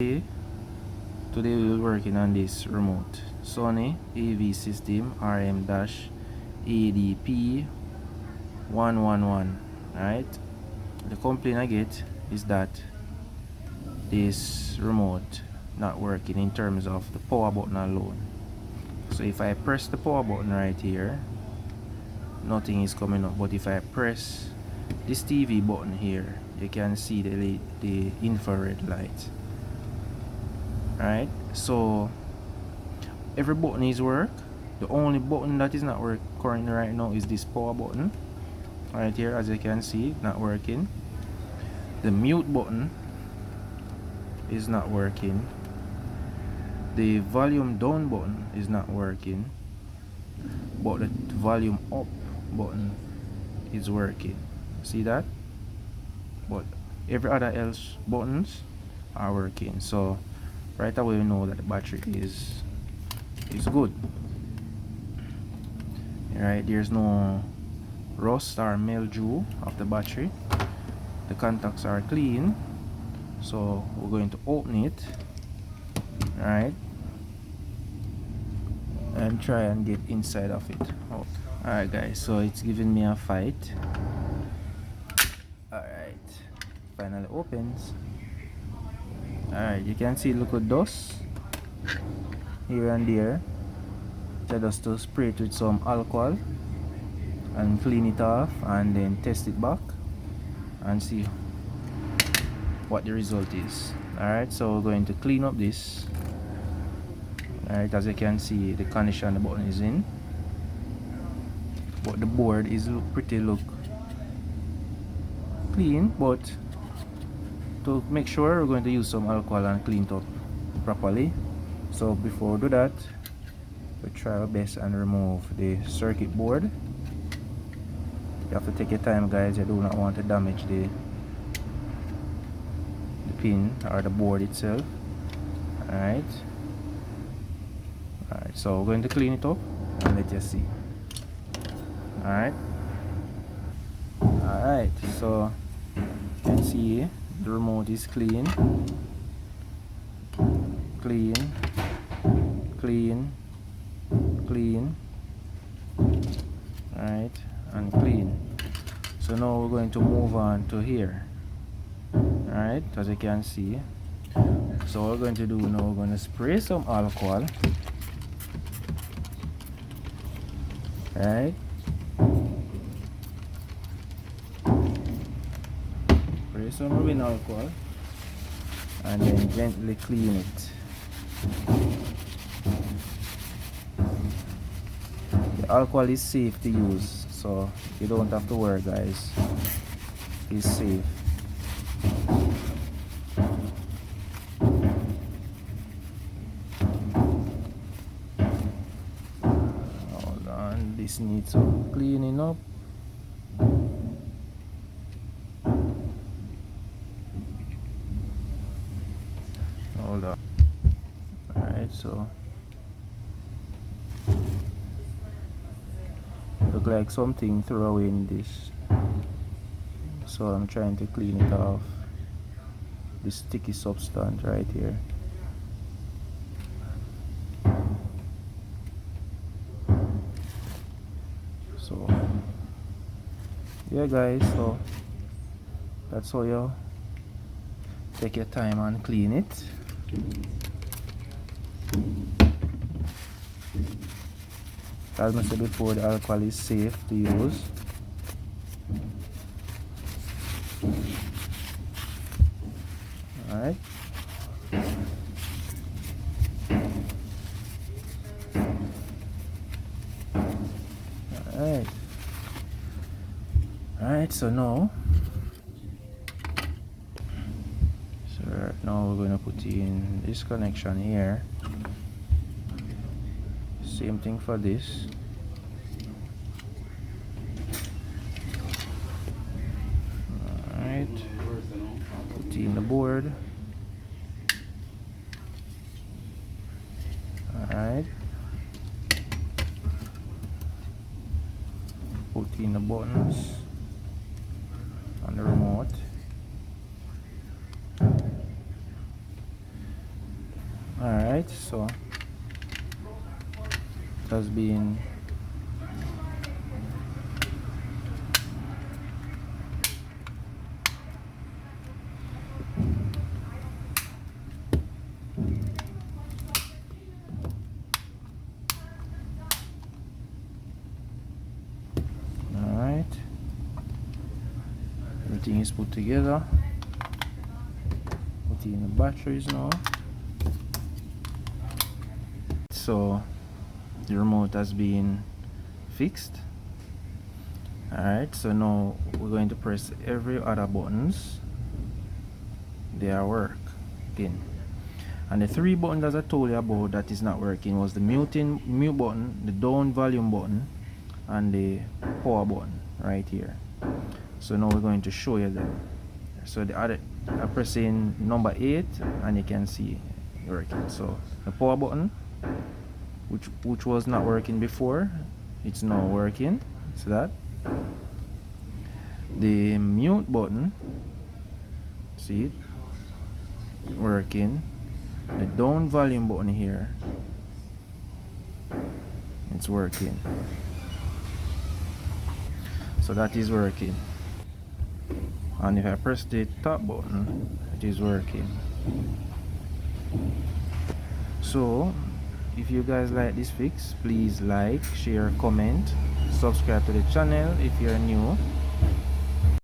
Today we're working on this remote Sony AV system RM-ADP 111. Right, the complaint I get is that this remote not working in terms of the power button alone. So if I press the power button right here, nothing is coming up, but if I press this TV button here, you can see the infrared light. Right, so every button is work. The only button that is not working currently right now is this power button right here. As you can see, not working. The mute button is not working. The volume down button is not working, but the volume up button is working. See that? But every other else buttons are working. So right away we know that the battery is good. Right, there's no rust or mildew of the battery. The contacts are clean, so we're going to open it, right, and try and get inside of it. Alright guys, so it's giving me a fight. Alright, finally opens. Alright, you can see little dust here and there. Tell us to spray it with some alcohol and clean it off, and then test it back and see what the result is. Alright, so we're going to clean up this. Alright, as you can see, the condition the button is in, but the board is look clean. But to make sure, we're going to use some alcohol and clean it up properly. So before we do that, we try our best and remove the circuit board. You have to take your time, guys. You do not want to damage the pin or the board itself. Alright, so we're going to clean it up and let you see. Alright, so you can see the remote is clean, right, and clean. So now we're going to move on to here. Alright, as you can see. So what we're going to do now, we're going to spray some alcohol. Right, spray some rubbing alcohol and then gently clean it. The alcohol is safe to use, so you don't have to worry, guys. It's safe. Hold on, this needs some cleaning up. Hold on. Alright, so look like something threw away in this, so I'm trying to clean it off, this sticky substance right here. So yeah guys, so that's how you take your time and clean it. As I said before, the alcohol is safe to use. Alright. Alright, so now we're going to put in this connection here. Same thing for this. Alright, put in the board. Alright, put in the buttons on the remote. Alright, so it has been alright. Everything is put together. Put in the batteries now. So the remote has been fixed. Alright, so now we're going to press every other buttons. They are working. And the 3 buttons that I told you about that is not working was the mute button, the down volume button, and the power button right here. So now we're going to show you them. So the other, I'm pressing number 8 and you can see it working. So the power button, which was not working before, it's now working. See that? The mute button, see it working. The down volume button here, it's working. So that is working. And if I press the top button, it is working. So if you guys like this fix, please like, share, comment, subscribe to the channel if you're new.